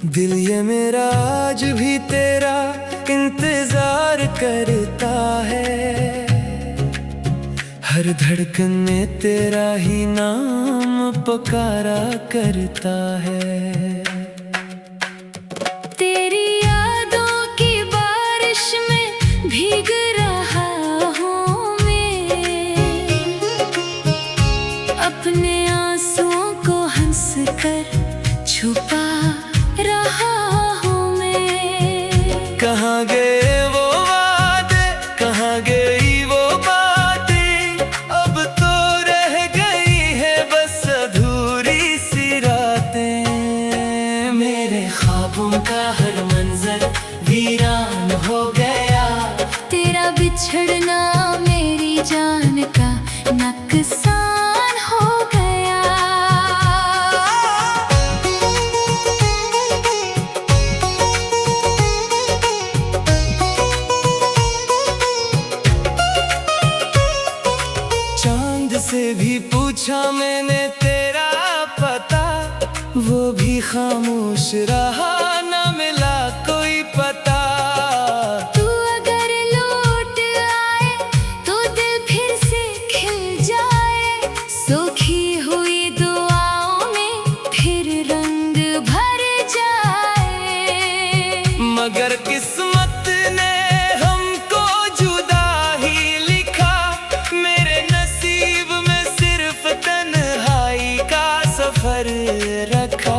दिल ये मेरा आज भी तेरा इंतजार करता है। हर धड़कन में तेरा ही नाम पुकारा करता है। तेरी यादों की बारिश में भीग रहा हूँ मैं, अपने आंसुओं को हंस कर छुपा रहा हूँ मैं। कहाँ गए वो वादे, कहाँ गई वो बातें, अब तो रह गई है बस अधूरी सी रातें। मेरे ख्वाबों का हर मंजर वीरान हो गया, तेरा बिछड़ना मेरी जान का नुकसान हो गया। चांद से भी पूछा मैंने तेरा पता, वो भी खामोश रहा, न मिला कोई पता। तू अगर लौट आए तो दिल फिर से खिल जाए, सूखी हुई दुआओं में फिर रंग भर जाए। मगर किस्मत ने हमको जुदा ही लिखा, मेरे नसीब में सिर्फ तन्हाई का सफर रखा।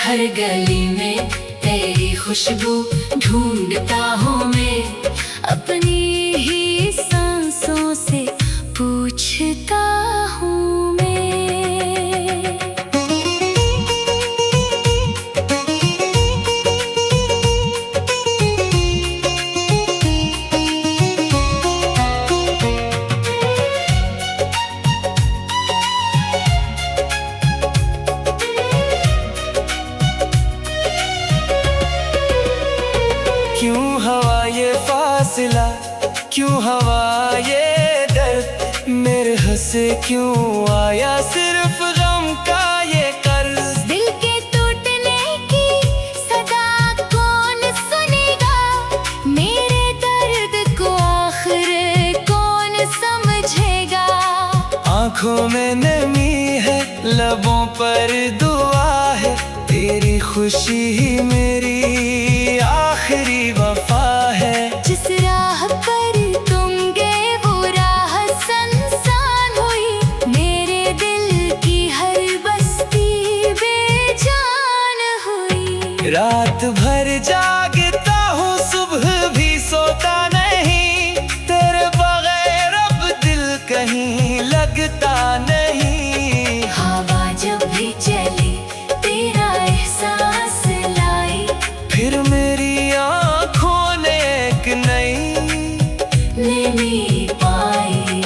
हर गली में तेरी खुशबू ढूंढता हूँ मैं, अपनी ही सांसों से पूछता हूँ मैं। क्यों हवा ये फासला, क्यों हवा ये दर्द, मेरे हंसे क्यों आया सिर्फ गम का ये कर्ज। दिल के टूटने की सदा कौन सुनेगा, मेरे दर्द को आखिर कौन समझेगा। आँखों में नमी है, लबों पर दुआ है, तेरी खुशी ही मेरी आखिरी वफा है। जिस राह पर तुम गए वो राह सुनसान हुई, मेरे दिल की हर बस्ती बेजान हुई। रात भर जागता हूँ, सुबह भी सोता नहीं, तेरे बगैर अब दिल कहीं लगता नहीं। हवा जब भी चली तेरा एहसास लाई, फिर मेरी आँखों ने एक नई नमी पाई।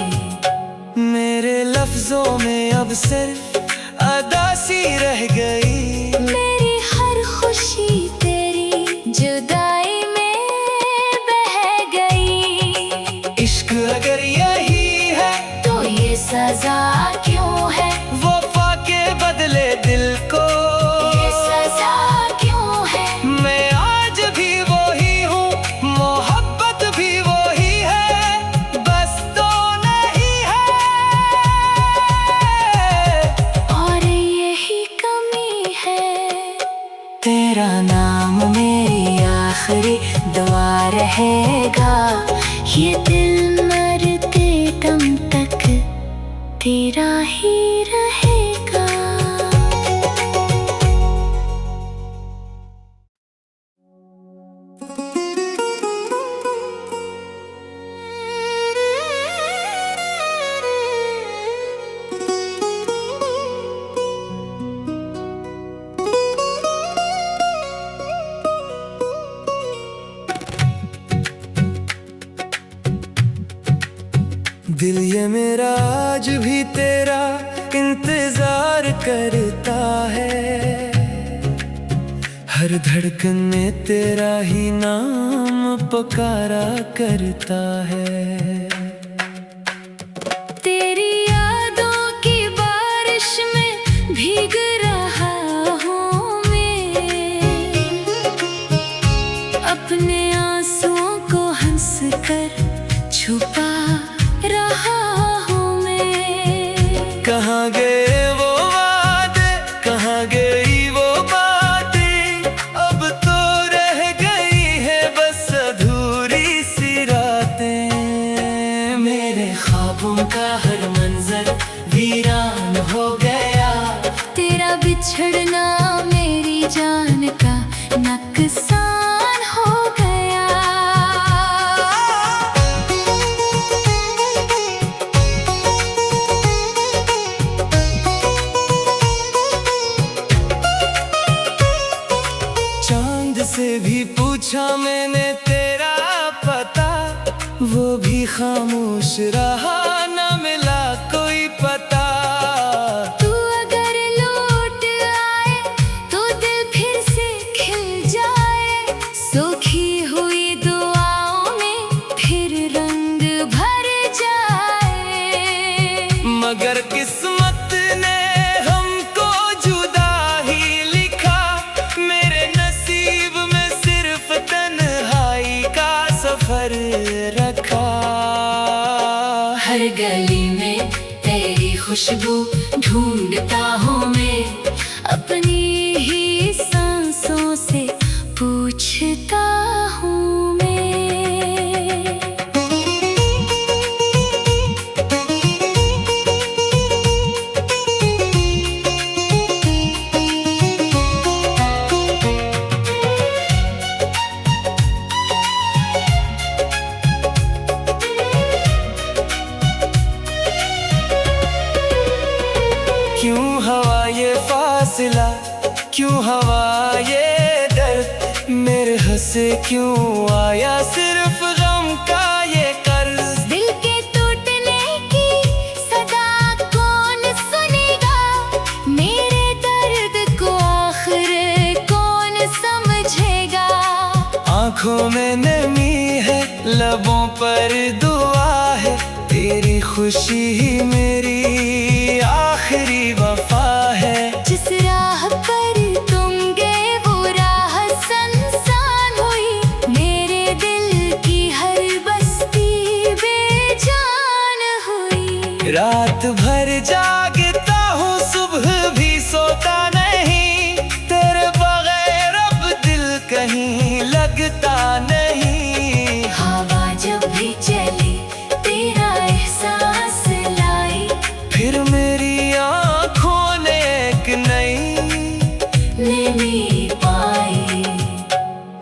मेरे लफ्जों में अब सिर्फ अदासी रह गई। मेरी हर खुशी तेरी जुदाई में बह गई। इश्क अगर यही है तो ये सजा क्यों है, वफा के बदले दिल को ये सजा क्यों है। मैं आज भी वही हूँ, मोहब्बत भी वही है, बस तो नहीं है। और यही कमी है, तेरा नाम मेरी आखिरी दुआ रहेगा, ये दिल मरते दम तक तेरा ही रहेगा। दिल ये मेरा आज भी तेरा इंतजार करता है। हर धड़कन में तेरा ही नाम पुकारा करता है। तेरी यादों की बारिश में भीग रहा हूँ मैं, ख्वाबों का हर मंजर वीरान हो गया। तेरा बिछड़ना मेरी जान का नुकसान हो गया। चांद से भी पूछा मैंने तेरा पता, वो भी खामोश रहा, न मिला कोई पता। तू अगर लौट आए तो दिल फिर से खिल जाए, सूखी हुई दुआओं में फिर रंग भर जाए। मगर किस्मत ने हमको जुदा ही लिखा, मेरे नसीब में सिर्फ तन्हाई का सफर रखा। हर गली में तेरी खुशबू ढूंढता हूँ मैं, अपनी ही सांसों से पूछता हूँ मैं। क्यों हवा ये फासला, क्यों हवा ये दर्द, मेरे हंसे क्यों आया सिर्फ गम का ये कर्ज। दिल के टूटने की सदा कौन सुनेगा, मेरे दर्द को आखिर कौन समझेगा। आंखों में नमी है, लबों पर दुआ है, तेरी खुशी ही मेरी आखिरी वफा है। जिस राह पर तुम गए वो राह सुनसान हुई, मेरे दिल की हर बस्ती बेजान हुई। रात भर जागता हूँ, सुबह भी सोता नहीं, तेरे बगैर अब दिल कहीं लगता नहीं। हवा जब भी चली तेरा एहसास लाई, फिर मेरी आँखों ने एक नई पाई।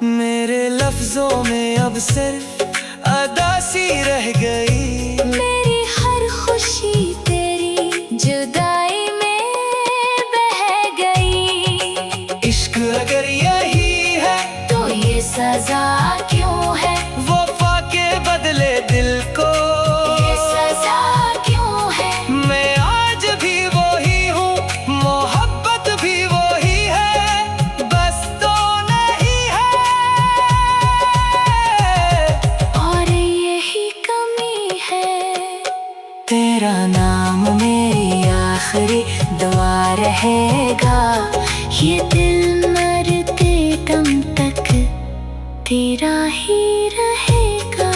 मेरे लफ्जों में अब सिर्फ अदासी रह गई। मेरी हर खुशी तेरी जुदाई में बह गई। इश्क अगर यही है तो ये सजा क्यों है, वफा के बदले दिल को ये सजा क्यों है। मैं आज भी वही हूँ, मोहब्बत भी वही है, बस तो नहीं है। और यही कमी है, तेरा नाम मेरी आखिरी दुआ रहेगा। ये दिल मरते दम तक तेरा ही रहेगा।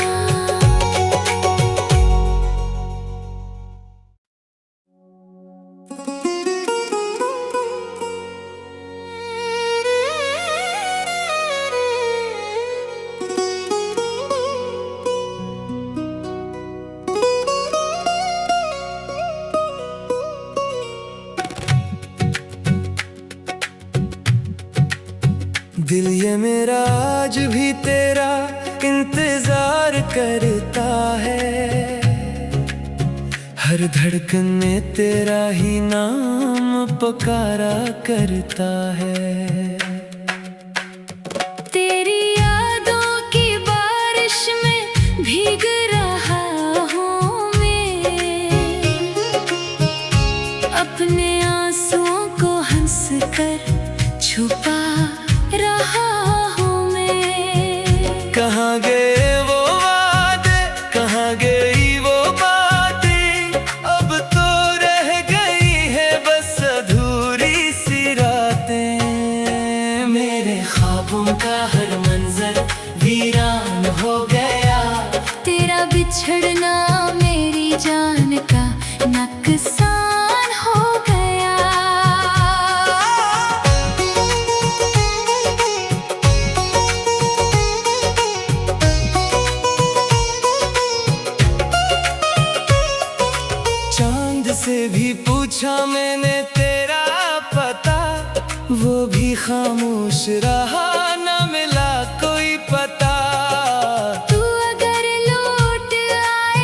दिल ये मेरा आज भी तेरा इंतजार करता है, हर धड़कन में तेरा ही नाम पुकारा करता है। तेरी यादों की बारिश में भीग रहा हूँ मैं, अपने आंसुओं को हंस कर छुपा रहा हूँ मैं। कहाँ गए वो वादे, कहाँ गई वो बातें, अब तो रह गई है बस अधूरी सी रातें। मेरे ख्वाबों का हर मंजर वीरान हो गया। तेरा बिछड़ना मेरी जान का नुकसान हो गया। से भी पूछा मैंने तेरा पता, वो भी खामोश रहा, न मिला कोई पता। तू अगर लौट आए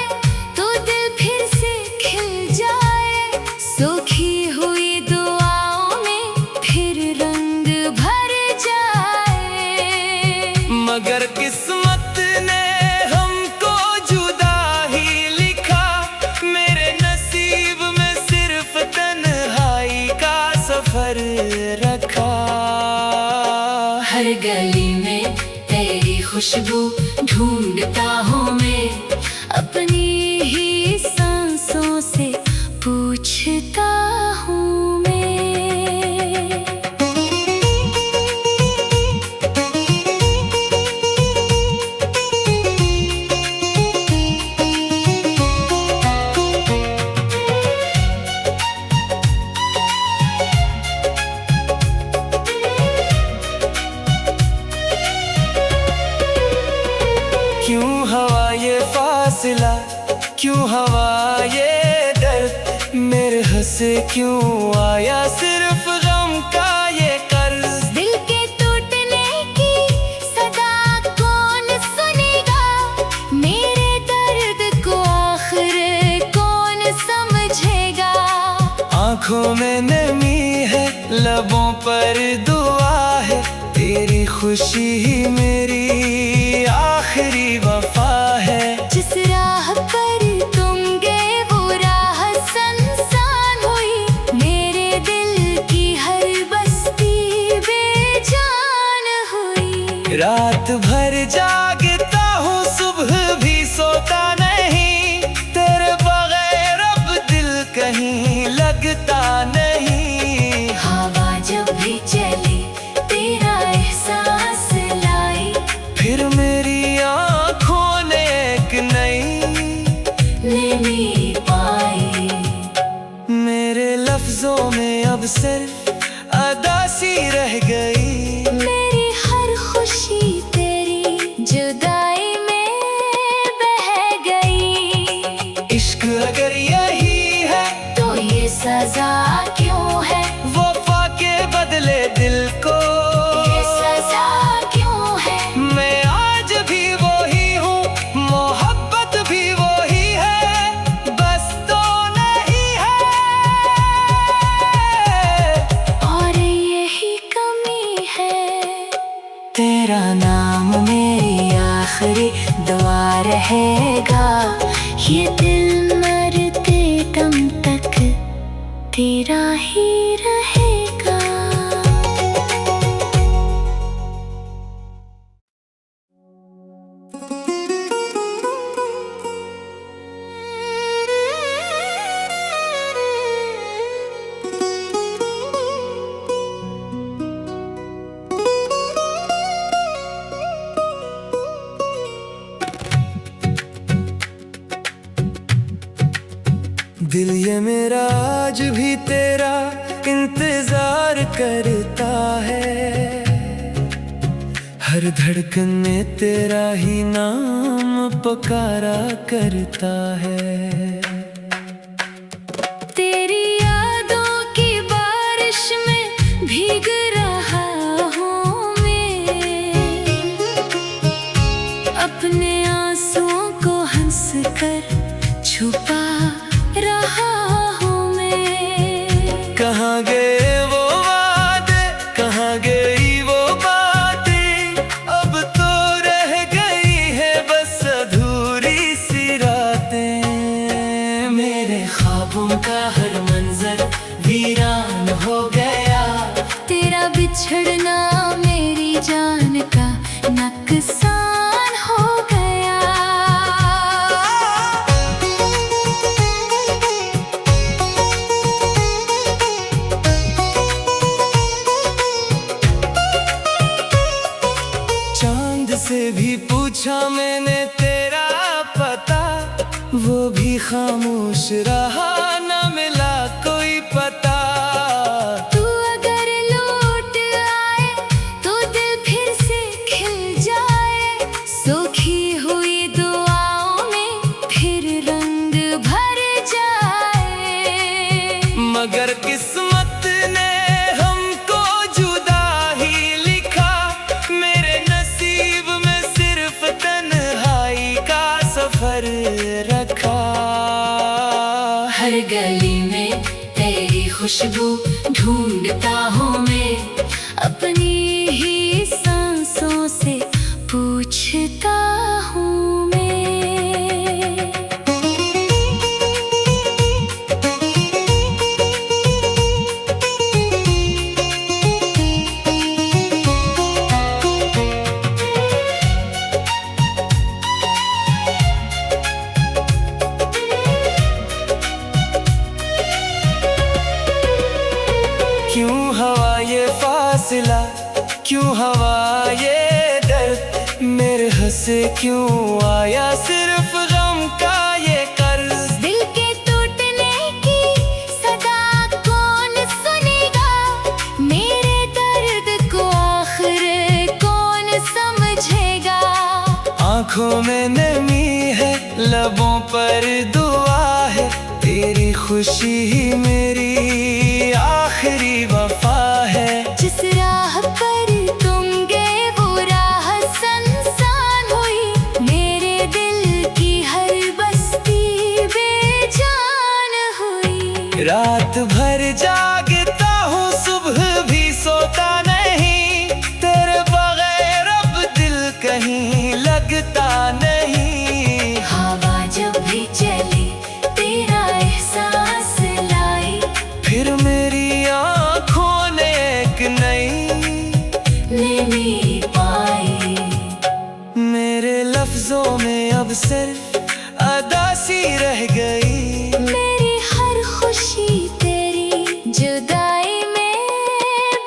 तो दिल फिर से खिल जाए, सूखी हुई दुआओं में फिर रंग भर जाए। मगर किस्मत ने हमको जुदा ही लिखा, मेरे नसीब में सिर्फ तन्हाई का सफर रखा। हर गली में तेरी खुशबू ढूंढता हूँ मैं, अपनी ही सांसों से पूछता हूँ मैं। क्यों हवा ये फासला, क्यों हवा ये दर्द, मेरे हंसे क्यों आया सिर्फ गम का ये कर्ज। दिल के टूटने की सदा कौन सुनेगा, मेरे दर्द को आखिर कौन समझेगा। आँखों में नमी है, लबों पर दुआ है, तेरी खुशी ही मेरी आखिरी वफा है। जिस राह पर तुम गए वो राह सुनसान हुई, मेरे दिल की हर बस्ती बेजान हुई। रात भर जागता हूँ, सुबह भी सोता नहीं, तेरे बगैर अब दिल कहीं लगता नहीं। हवा जब भी चली तेरा एहसास लाई, फिर मेरी आँखों ने एक नई पाई। मेरे लफ्जों में अब सिर्फ अदासी रह गई, मेरी हर खुशी तेरी जुदाई में बह गई। इश्क अगर यही है तो ये सजा क्यों है, वफा के बदले दिल को ये सजा क्यों है। मैं आज भी वही हूँ, मोहब्बत भी वही है, बस तो नहीं है। और यही कमी है, तेरा नाम मेरी आखिरी दुआ रहेगा, ये दिल मरते दम तक तेरा ही रहेगा। दिल ये मेरा आज भी तेरा इंतजार करता है, हर धड़कन में तेरा ही नाम पुकारा करता है। तेरी यादों की बारिश में भीग रहा हूँ मैं, अपने आंसुओं को हंस कर छुपा रहा हूँ मैं। कहाँ गए वो वादे, कहाँ गई वो बातें, अब तो रह गई है बस अधूरी सी रातें। मेरे ख्वाबों का हर मंजर वीरान हो गया, तेरा बिछड़ना मेरी जान का नुकसान हो गया। चांद से भी पूछा मैंने तेरा पता, वो भी खामोश रहा, न मिला कोई पता। तू अगर लौट आए तो दिल फिर से खिल जाए, सूखी हुई दुआओं में फिर रंग भर जाए। हर गली में तेरी खुशबू ढूंढता हूँ मैं, अपनी ही सांसों से पूछता हूँ मैं। क्यों हवा ये फासला, क्यों हवा ये दर्द, मेरे हंसे क्यों आया सिर्फ गम का ये कर्ज। दिल के टूटने की सदा कौन सुनेगा, मेरे दर्द को आखिर कौन समझेगा। आंखों में नमी है, लबों पर दुआ है, तेरी खुशी ही मेरी आखिरी वफा है। जिस राह पर तुम गए वो राह सुनसान हुई, मेरे दिल की हर बस्ती बेजान हुई। रात भर जागता हूँ, सुबह भी सोता नहीं, तेरे बगैर अब दिल कहीं लगता नहीं। हवा जब भी चली तेरा एहसास लाई, फिर मेरी आँखों ने एक नई लेनी पाई। मेरे लफ्जों में अब सिर्फ अदासी रह गई। मेरी हर खुशी तेरी जुदाई में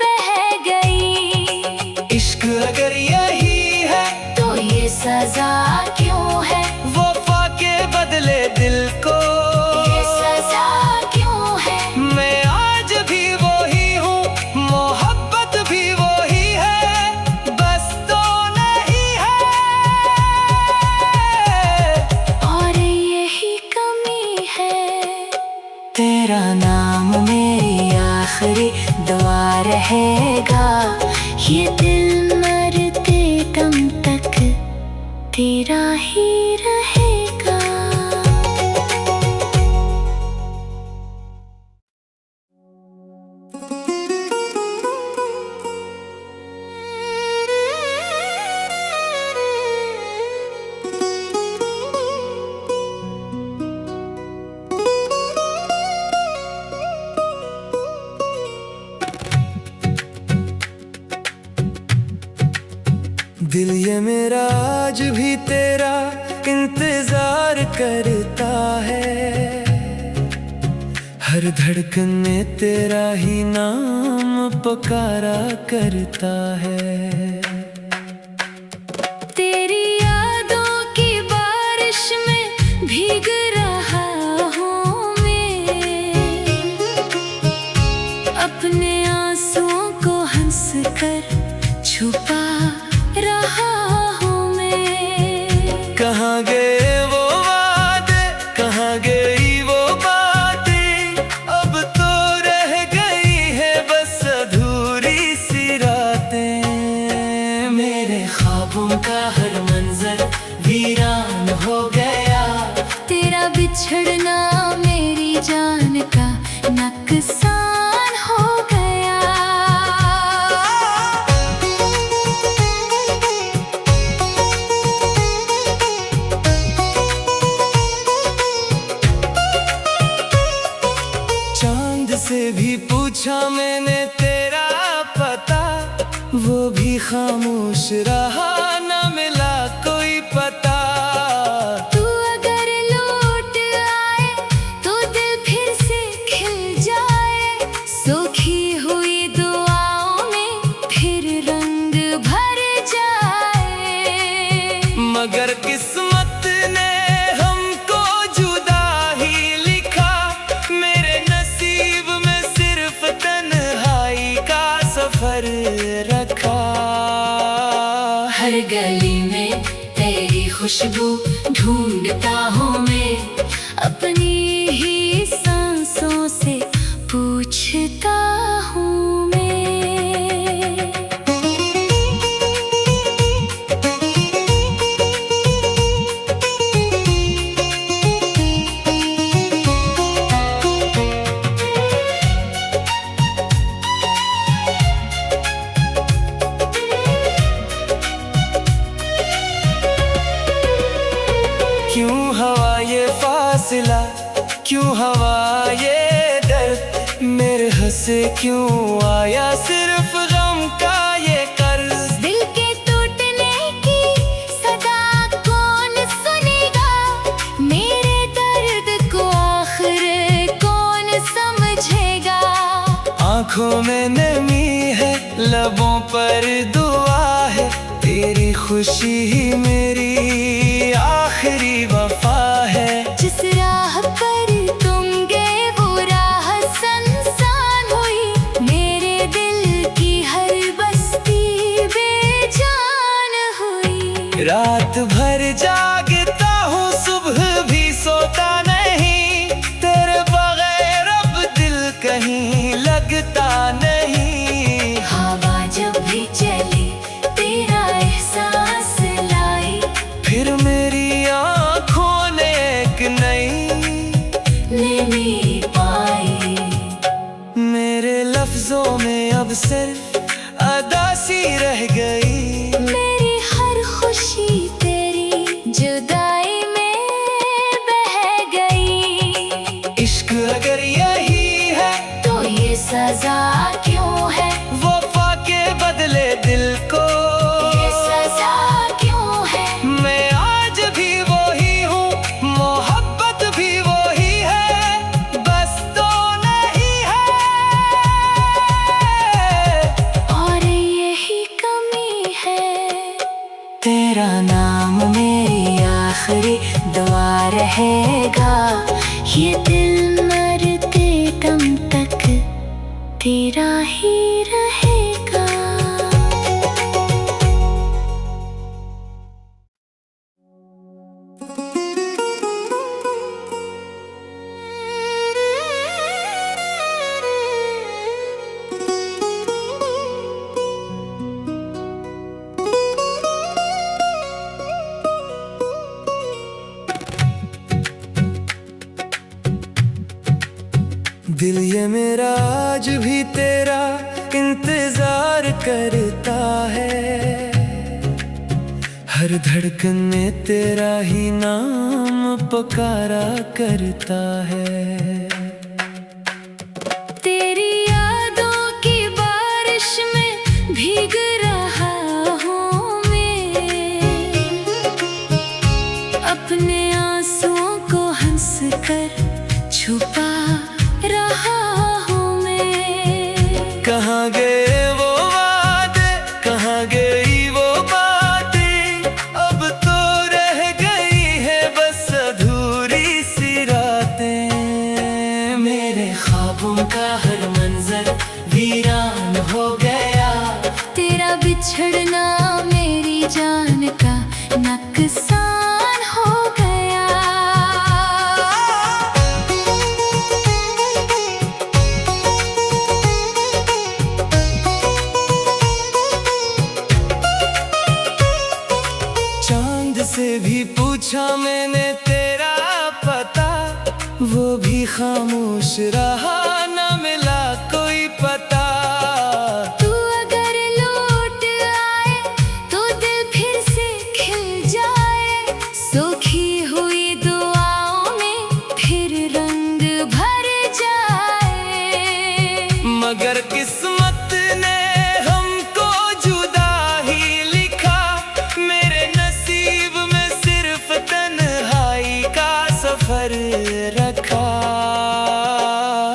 बह गई। इश्क अगर यही है तो ये सजा क्यों है, वफा के बदले दिल को ये सजा क्यों है। मैं आज भी वही हूँ, मोहब्बत भी वही है, बस तो नहीं है। और यही कमी है, तेरा नाम मेरी आखिरी दुआ रहेगा। ये दिल मरते दम तक तेरा ही रहेगा। दिल ये मेरा आज भी तेरा इंतजार करता है, हर धड़कन में तेरा ही नाम पुकारा करता है। तेरी यादों की बारिश में भीग रहा हूँ मैं, अपने आंसुओं को हंस कर छुपा रहा हूँ मैं। कहाँ गए वो वादे, कहाँ गई वो बातें, अब तो रह गई है बस अधूरी सी रातें। मेरे ख्वाबों का हर मंजर वीरान हो गया, तेरा बिछड़ना मेरी जान का नुकसान हो गया। चांद से भी पूछा मैंने तेरा पता, वो भी खामोश रहा, न मिला कोई पता। तू अगर लौट आए तो दिल फिर से खिल जाए, सूखी हुई दुआओं में फिर रंग भर जाए। मगर किस्मत ने हमको जुदा ही लिखा, मेरे नसीब में सिर्फ तन्हाई का सफर रखा। हर गली में तेरी खुशबू ढूंढता हूँ मैं, अपनी ही सांसों से पूछता हूँ मैं। क्यों हवा ये दर्द, मेरे हंसे क्यों आया सिर्फ गम का ये कर्ज। दिल के टूटने की सदा कौन सुनेगा, मेरे दर्द को आखिर कौन समझेगा। आँखों में नमी है, लबों पर दुआ है, तेरी खुशी ही मेरी आखिरी वफा है। जिस राह पर तुम गए वो राह सुनसान हुई, मेरे दिल की हर बस्ती बेजान हुई। रात भर जागता हूँ, सुबह भी सोता नहीं, तेरे बगैर अब दिल कहीं लगता नहीं। हवा जब भी चली तेरा एहसास लाई, फिर मेरी आँखों ने एक नई नमी पाई। मेरे लफ्जों में अब सिर्फ अदासी रह गई। मेरी हर खुशी तेरी जुदाई में बह गई। इश्क अगर यही है तो ये सजा क्यों है, वफा के बदले दिल को ये सजा क्यों है। मैं आज भी वही हूँ, मोहब्बत भी वही है, बस तो नहीं है। और यही कमी है, तेरा नाम मेरी आखिरी दुआ रहेगा। ये दिल मरते दम तक तेरा ही रहेगा। दिल ये मेरा आज भी तेरा इंतजार करता है, हर धड़कन में तेरा ही नाम पुकारा करता है। तेरी यादों की बारिश में भीग रहा हूँ मैं, अपने आंसुओं को हंस कर छुपा रहा हूँ मैं। कहाँ गए वो वादे, कहाँ गई वो बातें, अब तो रह गई है बस अधूरी सी रातें। मेरे ख्वाबों का हर मंजर वीरान हो गया, तेरा बिछड़ना मेरी जान का नुकसान हो गया। चांद से भी पूछा मैंने तेरा पता, वो भी खामोश रहा, न मिला कोई पता। तू अगर लौट आए तो दिल फिर से खिल जाए, सूखी हुई दुआओं में फिर रंग भर जाए। मगर किस्मत ने हमको जुदा ही लिखा, मेरे नसीब में सिर्फ तन्हाई का सफर रखा।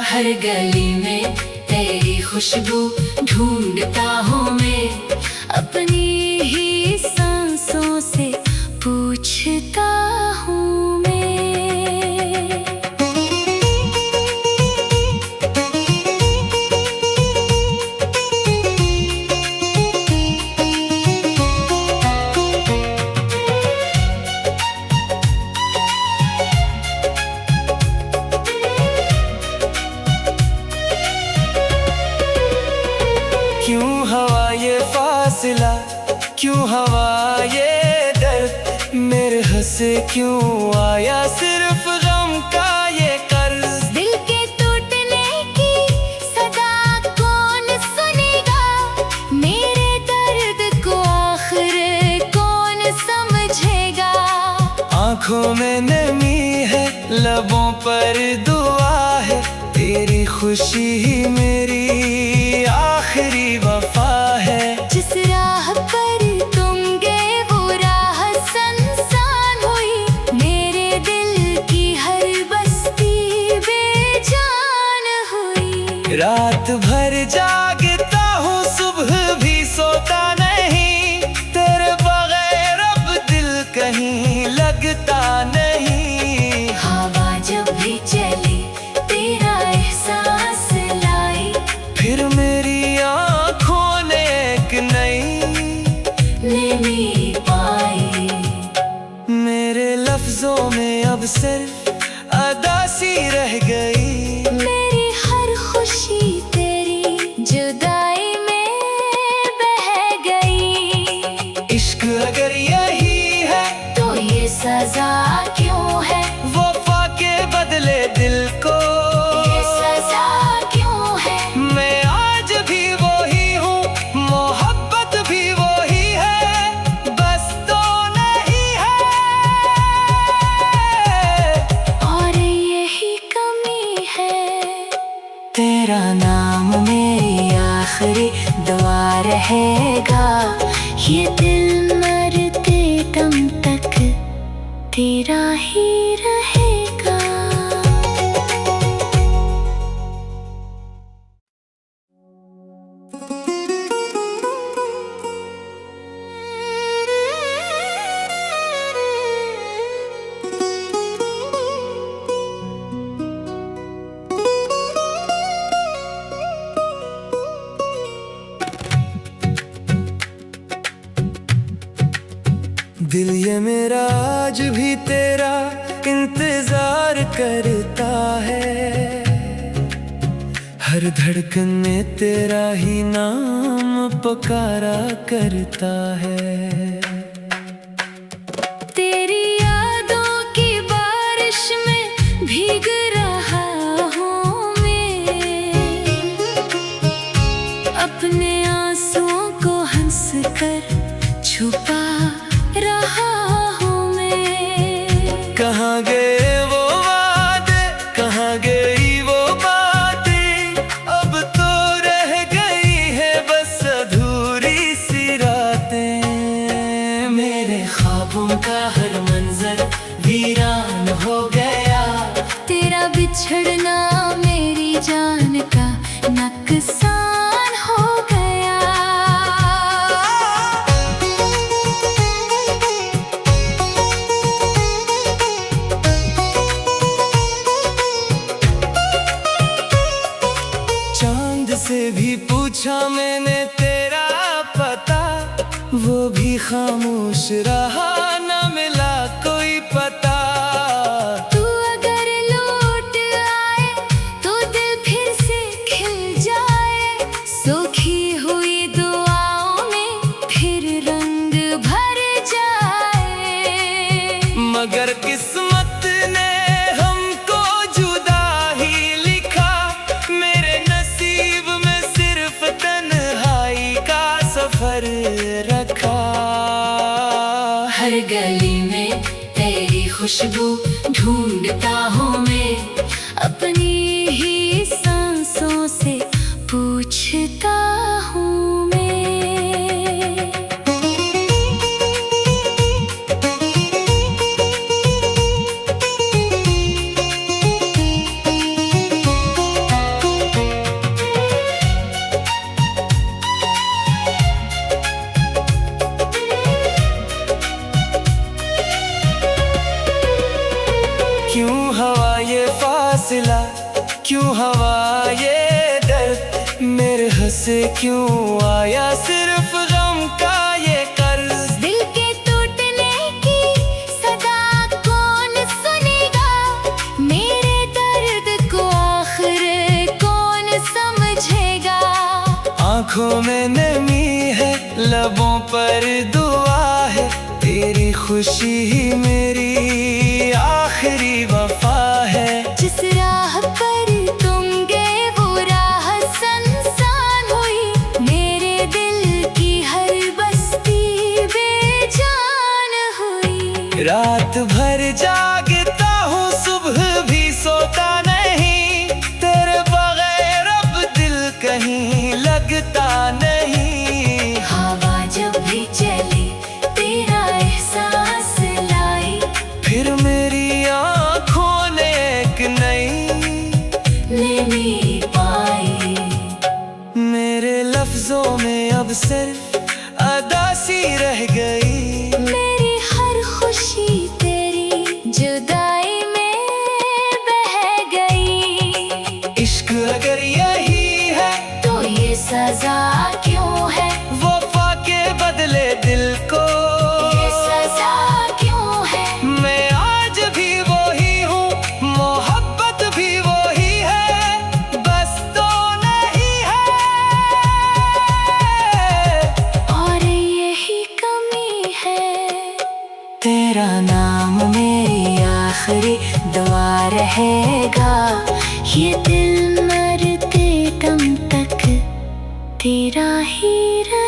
हर गली में तेरी खुशबू ढूंढता हूँ मैं, अपनी ही सांसों से पूछता हूँ मैं। क्यों हवा ये फासला, क्यों हवा ये दर्द, मेरे हंसे क्यों आया सिर्फ गम का ये कर्ज। दिल के टूटने की सदा कौन सुनेगा, मेरे दर्द को आखिर कौन समझेगा। आँखों में नमी है, लबों पर दुआ है, तेरी खुशी ही मेरी आखिरी वफा है। जिस राह पर तुम गए वो राह सुनसान हुई, मेरे दिल की हर बस्ती बेजान हुई। रात भर जागता हूँ, सुबह भी सोता नहीं, तेरे बगैर अब दिल कहीं लगता नहीं। हवा जब भी चली तेरा एहसास लाई, फिर मेरी आँखों ने एक नई पाई। मेरे लफ्जों में अब सिर्फ अदा सी रह गई। मेरी हर खुशी तेरी जुदाई में बह गई। इश्क अगर यही है तो ये सजा क्यों है, वफा के बदले दिल को ये सजा क्यों है। मैं आज भी वही हूँ, मोहब्बत भी वही है, बस तो नहीं है। और यही कमी है, तेरा नाम मेरी आखिरी दुआ रहेगा। ये दिल मरते दम तक तेरा ही रहेगा। दिल ये मेरा आज भी तेरा इंतजार करता है, हर धड़कन में तेरा ही नाम पुकारा करता है। तेरी यादों की बारिश में भीग रहा हूँ मैं, अपने आंसुओं को हंस कर छुपा रहा हूँ मैं। कहाँ गए वो वादे, कहाँ गई वो बातें, अब तो रह गई है बस अधूरी सी रातें। मेरे ख्वाबों का हर मंजर वीरान हो गया, तेरा बिछड़ना मेरी जान का नुकसान हो गया। चांद से भी पूछा मैंने तेरा पता, वो भी खामोश रहा, न मिला कोई पता। तू अगर लौट आए तो दिल फिर से खिल जाए, सूखी हुई दुआओं में फिर रंग भर जाए। मगर किस्मत ने हमको जुदा ही लिखा, मेरे नसीब में सिर्फ तन्हाई का सफर रखा। हर गली में तेरी खुशबू ढूंढता हूँ मैं, अपनी ही सांसों से पूछता हूँ मैं। क्यों हवा ये फासला, क्यों हवा ये दर्द, मेरे हंसे क्यों आया सिर्फ गम का ये कर्ज। दिल के टूटने की सदा कौन सुनेगा, मेरे दर्द को आखिर कौन समझेगा। आँखों में नमी है, लबों पर दुआ है, तेरी खुशी ही मेरी आखिरी वफा है। जिस राह पर तुम गए वो राह सुनसान हुई, मेरे दिल की हर बस्ती बेजान हुई। रात भर जागता हूँ, सुबह भी सो अगर यही है तो ये सजा क्यों है? वफा के बदले दिल को ये सजा क्यों है? मैं आज भी वही हूँ, मोहब्बत भी वही है, बस तो नहीं है। और यही कमी है। तेरा नाम मेरी आखिरी दुआ रहेगा, ये दिल मरते दम तक तेरा ही रहेगा।